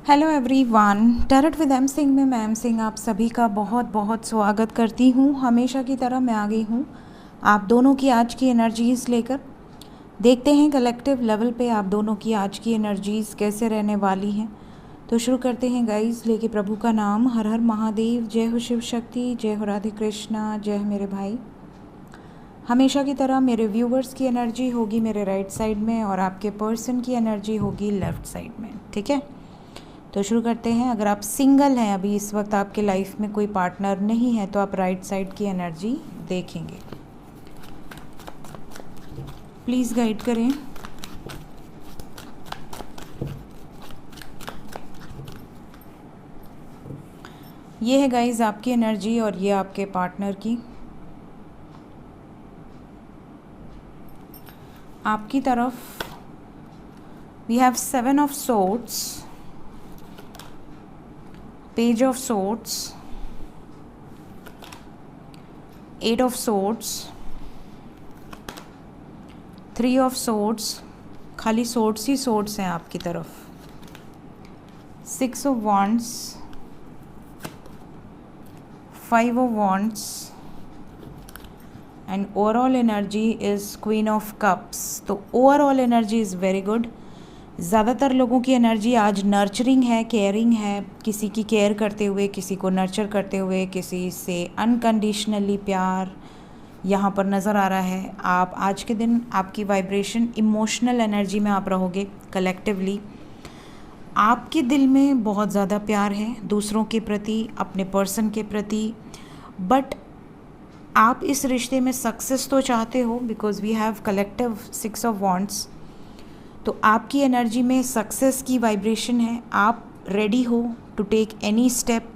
Hello everyone, tarot with M Singh में मैं M Singh आप सभी का बहुत बहुत स्वागत करती हूँ। हमेशा की तरह मैं आ गई हूँ आप दोनों की आज की एनर्जीज़ लेकर। देखते हैं कलेक्टिव लेवल पे आप दोनों की आज की एनर्जीज़ कैसे रहने वाली हैं। तो शुरू करते हैं गाइस, लेके प्रभु का नाम। हर हर महादेव, जय हो शिव शक्ति, जय हो राधे कृष्णा, जय हो मेरे भाई। हमेशा की तरह मेरे व्यूवर्स की एनर्जी होगी मेरे राइट साइड में और आपके पर्सन की एनर्जी होगी लेफ़्ट साइड में, ठीक है। तो शुरू करते हैं। अगर आप सिंगल हैं, अभी इस वक्त आपके लाइफ में कोई पार्टनर नहीं है, तो आप राइट साइड की एनर्जी देखेंगे। प्लीज़ गाइड करें। ये है गाइज आपकी एनर्जी और ये आपके पार्टनर की। आपकी तरफ we have 7 of swords, Page of Swords, 8 of Swords, 3 of Swords, खाली swords ही swords हैं आपकी तरफ, 6 of Wands, 5 of Wands, and overall energy is Queen of Cups। तो overall energy is very good। ज़्यादातर लोगों की एनर्जी आज नर्चरिंग है, केयरिंग है, किसी की केयर करते हुए, किसी को नर्चर करते हुए, किसी से अनकंडीशनली प्यार यहाँ पर नज़र आ रहा है। आप आज के दिन आपकी वाइब्रेशन इमोशनल एनर्जी में आप रहोगे। कलेक्टिवली आपके दिल में बहुत ज़्यादा प्यार है दूसरों के प्रति, अपने पर्सन के प्रति, बट आप इस रिश्ते में सक्सेस तो चाहते हो because we have collective 6 of wands. तो आपकी एनर्जी में सक्सेस की वाइब्रेशन है। आप रेडी हो टू टेक एनी स्टेप,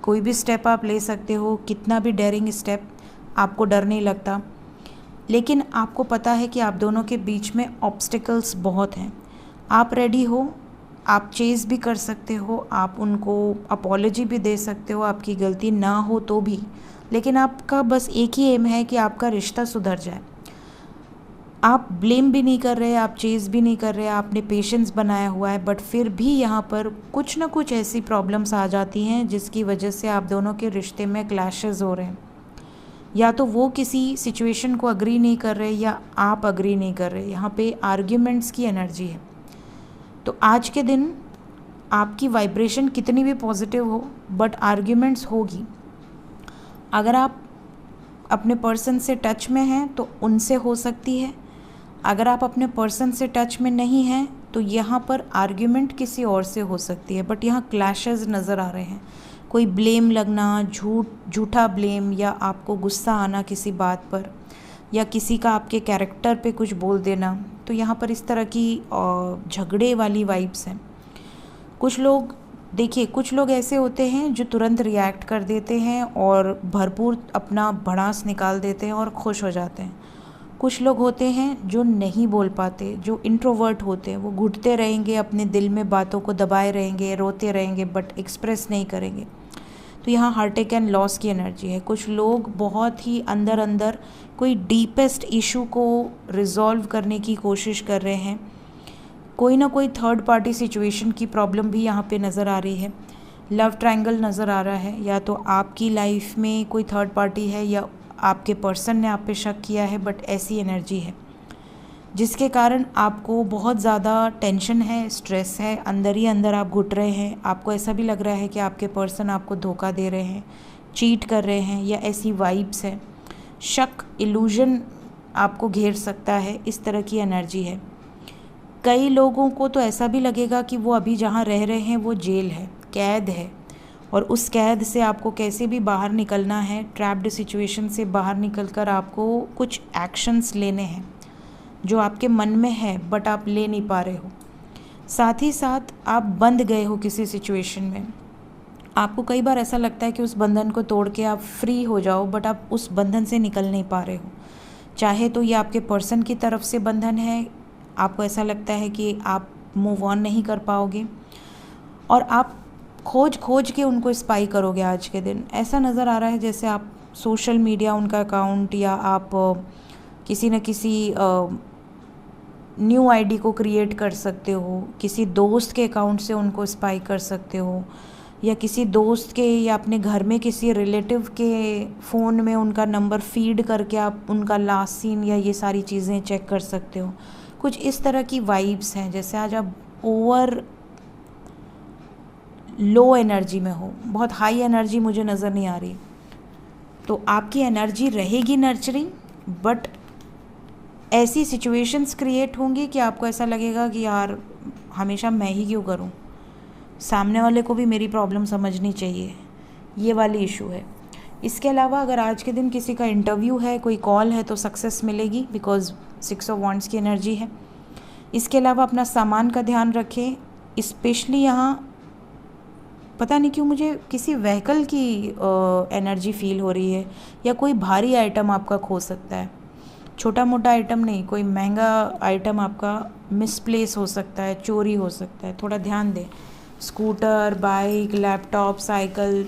कोई भी स्टेप आप ले सकते हो, कितना भी डेयरिंग स्टेप, आपको डर नहीं लगता। लेकिन आपको पता है कि आप दोनों के बीच में ऑब्स्टिकल्स बहुत हैं। आप रेडी हो, आप चेज़ भी कर सकते हो, आप उनको अपॉलॉजी भी दे सकते हो, आपकी गलती ना हो तो भी, लेकिन आपका बस एक ही एम है कि आपका रिश्ता सुधर जाए। आप ब्लेम भी नहीं कर रहे, आप चेज़ भी नहीं कर रहे, आपने पेशेंस बनाया हुआ है, बट फिर भी यहाँ पर कुछ ना कुछ ऐसी प्रॉब्लम्स आ जाती हैं जिसकी वजह से आप दोनों के रिश्ते में क्लैशेस हो रहे हैं। या तो वो किसी सिचुएशन को अग्री नहीं कर रहे या आप अग्री नहीं कर रहे। यहाँ पे आर्ग्यूमेंट्स की एनर्जी है। तो आज के दिन आपकी वाइब्रेशन कितनी भी पॉजिटिव हो, बट आर्ग्यूमेंट्स होगी। अगर आप अपने पर्सन से टच में हैं तो उनसे हो सकती है। अगर आप अपने पर्सन से टच में नहीं हैं तो यहाँ पर आर्ग्यूमेंट किसी और से हो सकती है, बट यहाँ क्लैशेस नज़र आ रहे हैं। कोई ब्लेम लगना, झूठा ब्लेम, या आपको गुस्सा आना किसी बात पर, या किसी का आपके कैरेक्टर पे कुछ बोल देना। तो यहाँ पर इस तरह की झगड़े वाली वाइब्स हैं। कुछ लोग, देखिए, कुछ लोग ऐसे होते हैं जो तुरंत रिएक्ट कर देते हैं और भरपूर अपना भड़ास निकाल देते हैं और खुश हो जाते हैं। कुछ लोग होते हैं जो नहीं बोल पाते, जो इंट्रोवर्ट होते हैं, वो घुटते रहेंगे, अपने दिल में बातों को दबाए रहेंगे, रोते रहेंगे, बट एक्सप्रेस नहीं करेंगे। तो यहाँ हार्टेक एंड लॉस की एनर्जी है। कुछ लोग बहुत ही अंदर अंदर कोई डीपेस्ट इशू को रिजॉल्व करने की कोशिश कर रहे हैं। कोई ना कोई थर्ड पार्टी सिचुएशन की प्रॉब्लम भी यहाँ पे नज़र आ रही है। लव ट्रायंगल नज़र आ रहा है। या तो आपकी लाइफ में कोई थर्ड पार्टी है या आपके पर्सन ने आप पे शक किया है, बट ऐसी एनर्जी है जिसके कारण आपको बहुत ज़्यादा टेंशन है, स्ट्रेस है, अंदर ही अंदर आप घुट रहे हैं। आपको ऐसा भी लग रहा है कि आपके पर्सन आपको धोखा दे रहे हैं, चीट कर रहे हैं, या ऐसी वाइब्स है। शक, इल्यूजन आपको घेर सकता है, इस तरह की एनर्जी है। कई लोगों को तो ऐसा भी लगेगा कि वो अभी जहाँ रह रहे हैं वो जेल है, कैद है, और उस कैद से आपको कैसे भी बाहर निकलना है। ट्रैप्ड सिचुएशन से बाहर निकलकर आपको कुछ एक्शंस लेने हैं जो आपके मन में है बट आप ले नहीं पा रहे हो। साथ ही साथ आप बंध गए हो किसी सिचुएशन में। आपको कई बार ऐसा लगता है कि उस बंधन को तोड़ के आप फ्री हो जाओ, बट आप उस बंधन से निकल नहीं पा रहे हो। चाहे तो ये आपके पर्सन की तरफ से बंधन है, आपको ऐसा लगता है कि आप मूव ऑन नहीं कर पाओगे और आप खोज के उनको स्पाई करोगे। आज के दिन ऐसा नज़र आ रहा है जैसे आप सोशल मीडिया, उनका अकाउंट, या आप किसी न किसी न्यू आईडी को क्रिएट कर सकते हो, किसी दोस्त के अकाउंट से उनको स्पाई कर सकते हो, या किसी दोस्त के या अपने घर में किसी रिलेटिव के फ़ोन में उनका नंबर फीड करके आप उनका लास्ट सीन या ये सारी चीज़ें चेक कर सकते हो। कुछ इस तरह की वाइब्स हैं। जैसे आज आप ओवर लो एनर्जी में हो, बहुत हाई एनर्जी मुझे नज़र नहीं आ रही, तो आपकी एनर्जी रहेगी नर्चरिंग, बट ऐसी सिचुएशंस क्रिएट होंगी कि आपको ऐसा लगेगा कि यार हमेशा मैं ही क्यों करूं, सामने वाले को भी मेरी प्रॉब्लम समझनी चाहिए, ये वाली इशू है। इसके अलावा अगर आज के दिन किसी का इंटरव्यू है, कोई कॉल है, तो सक्सेस मिलेगी, बिकॉज 6 ऑफ वांड्स की एनर्जी है। इसके अलावा अपना सामान का ध्यान रखें, स्पेशली यहाँ पता नहीं क्यों मुझे किसी व्हीकल की एनर्जी फील हो रही है, या कोई भारी आइटम आपका खो सकता है। छोटा मोटा आइटम नहीं, कोई महंगा आइटम आपका मिसप्लेस हो सकता है, चोरी हो सकता है, थोड़ा ध्यान दें। स्कूटर, बाइक, लैपटॉप, साइकिल,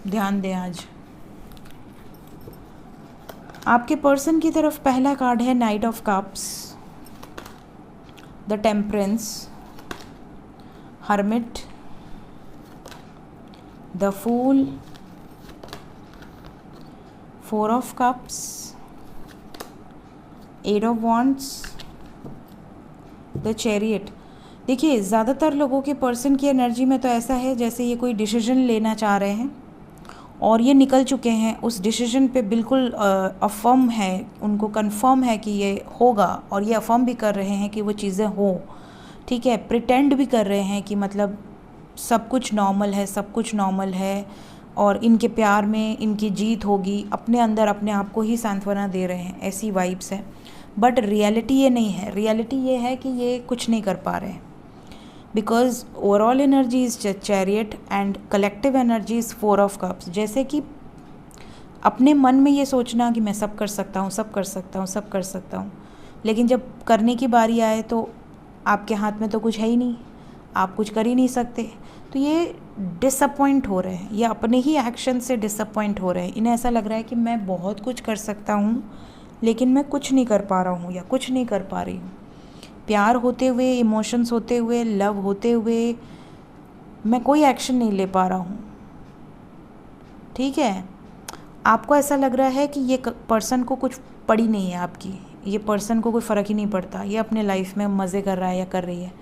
ध्यान दें आज। आपके पर्सन की तरफ पहला कार्ड है knight of cups, the temperance, hermit, the fool, 4 of cups, 8 of wands, the chariot. देखिए ज़्यादातर लोगों के पर्सन की एनर्जी में तो ऐसा है जैसे ये कोई डिसीजन लेना चाह रहे हैं और ये निकल चुके हैं उस डिसीजन पे, बिल्कुल अफर्म है, उनको कंफर्म है कि ये होगा, और ये अफर्म भी कर रहे हैं कि वो चीज़ें हो, ठीक है। प्रिटेंड भी कर रहे हैं कि मतलब सब कुछ नॉर्मल है, सब कुछ नॉर्मल है, और इनके प्यार में इनकी जीत होगी, अपने अंदर अपने आप को ही सांत्वना दे रहे हैं, ऐसी वाइब्स है। बट रियलिटी ये नहीं है, रियलिटी ये है कि ये कुछ नहीं कर पा रहे हैं, because overall energy is chariot and collective energy is 4 of cups. जैसे कि अपने मन में ये सोचना कि मैं सब कर सकता हूँ, सब कर सकता हूँ, सब कर सकता हूँ, लेकिन जब करने की बारी आए तो आपके हाथ में तो कुछ है ही नहीं, आप कुछ कर ही नहीं सकते। तो ये डिसअपॉइंट हो रहे हैं, ये अपने ही एक्शन से डिसअपॉइंट हो रहे हैं। इन्हें ऐसा लग रहा है कि मैं बहुत कुछ कर सकता हूँ लेकिन मैं कुछ नहीं कर पा रहा हूँ या कुछ नहीं कर पा रही हूँ। प्यार होते हुए, इमोशंस होते हुए, लव होते हुए मैं कोई एक्शन नहीं ले पा रहा हूँ, ठीक है। आपको ऐसा लग रहा है कि ये पर्सन को कुछ पड़ी नहीं है आपकी, ये पर्सन को कोई फ़र्क ही नहीं पड़ता, ये अपने लाइफ में मज़े कर रहा है या कर रही है,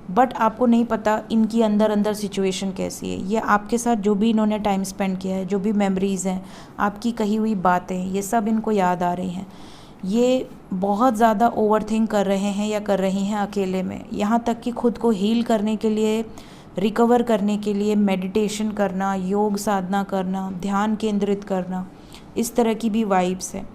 बट आपको नहीं पता इनकी अंदर अंदर सिचुएशन कैसी है। ये आपके साथ जो भी इन्होंने टाइम स्पेंड किया है, जो भी मेमोरीज़ हैं, आपकी कही हुई बातें, ये सब इनको याद आ रही हैं। ये बहुत ज़्यादा ओवरथिंक कर रहे हैं या कर रही हैं अकेले में, यहाँ तक कि खुद को हील करने के लिए, रिकवर करने के लिए मेडिटेशन करना, योग साधना करना, ध्यान केंद्रित करना, इस तरह की भी वाइब्स है।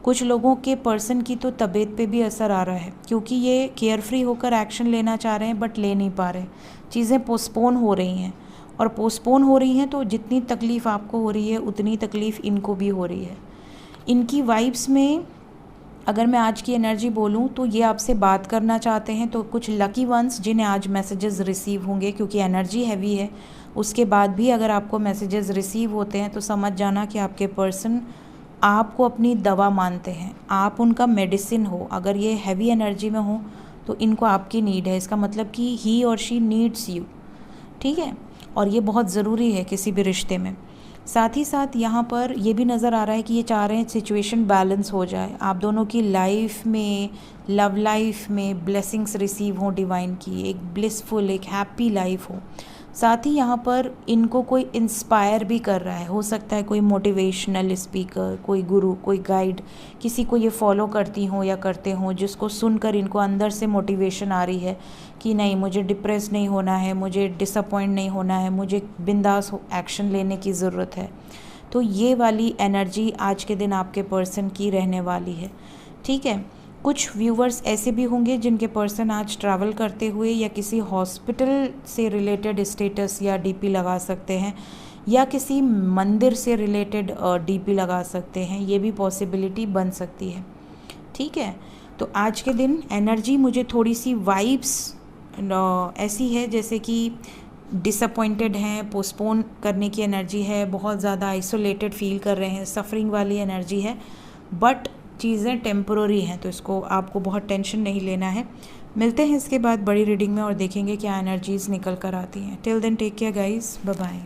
कुछ लोगों के पर्सन की तो तबीयत पे भी असर आ रहा है, क्योंकि ये केयर फ्री होकर एक्शन लेना चाह रहे हैं बट ले नहीं पा रहे, चीज़ें पोस्टपोन हो रही हैं, और पोस्टपोन हो रही हैं तो जितनी तकलीफ़ आपको हो रही है उतनी तकलीफ़ इनको भी हो रही है। इनकी वाइब्स में अगर मैं आज की एनर्जी बोलूं तो ये आपसे बात करना चाहते हैं, तो कुछ लकी वंस जिन्हें आज मैसेजेस रिसीव होंगे, क्योंकि एनर्जी हैवी है, उसके बाद भी अगर आपको मैसेजेस रिसीव होते हैं तो समझ जाना कि आपके पर्सन आपको अपनी दवा मानते हैं, आप उनका मेडिसिन हो। अगर ये हैवी एनर्जी में हो तो इनको आपकी नीड है, इसका मतलब कि ही और शी नीड्स यू, ठीक है, और ये बहुत ज़रूरी है किसी भी रिश्ते में। साथ ही साथ यहाँ पर ये भी नज़र आ रहा है कि ये चाह रहे हैं सिचुएशन बैलेंस हो जाए, आप दोनों की लाइफ में, लव लाइफ में ब्लेसिंग्स रिसीव हों डिवाइन की, एक ब्लिसफुल, एक हैप्पी लाइफ हो। साथ ही यहाँ पर इनको कोई इंस्पायर भी कर रहा है, हो सकता है कोई मोटिवेशनल स्पीकर, कोई गुरु, कोई गाइड, किसी को ये फॉलो करती हों या करते हों, जिसको सुनकर इनको अंदर से मोटिवेशन आ रही है कि नहीं, मुझे डिप्रेस नहीं होना है, मुझे डिसअपॉइंट नहीं होना है, मुझे बिंदास एक्शन लेने की ज़रूरत है। तो ये वाली एनर्जी आज के दिन आपके पर्सन की रहने वाली है, ठीक है। कुछ व्यूवर्स ऐसे भी होंगे जिनके पर्सन आज ट्रैवल करते हुए या किसी हॉस्पिटल से रिलेटेड स्टेटस या डीपी लगा सकते हैं, या किसी मंदिर से रिलेटेड डीपी लगा सकते हैं, ये भी पॉसिबिलिटी बन सकती है, ठीक है। तो आज के दिन एनर्जी मुझे थोड़ी सी वाइब्स ऐसी है जैसे कि डिसअपॉइंटेड हैं, पोस्टपोन करने की एनर्जी है, बहुत ज़्यादा आइसोलेटेड फील कर रहे हैं, सफरिंग वाली एनर्जी है, बट चीज़ें टेम्पोररी हैं, तो इसको आपको बहुत टेंशन नहीं लेना है। मिलते हैं इसके बाद बड़ी रीडिंग में और देखेंगे क्या एनर्जीज़ निकल कर आती हैं। Till then take care guys, bye bye.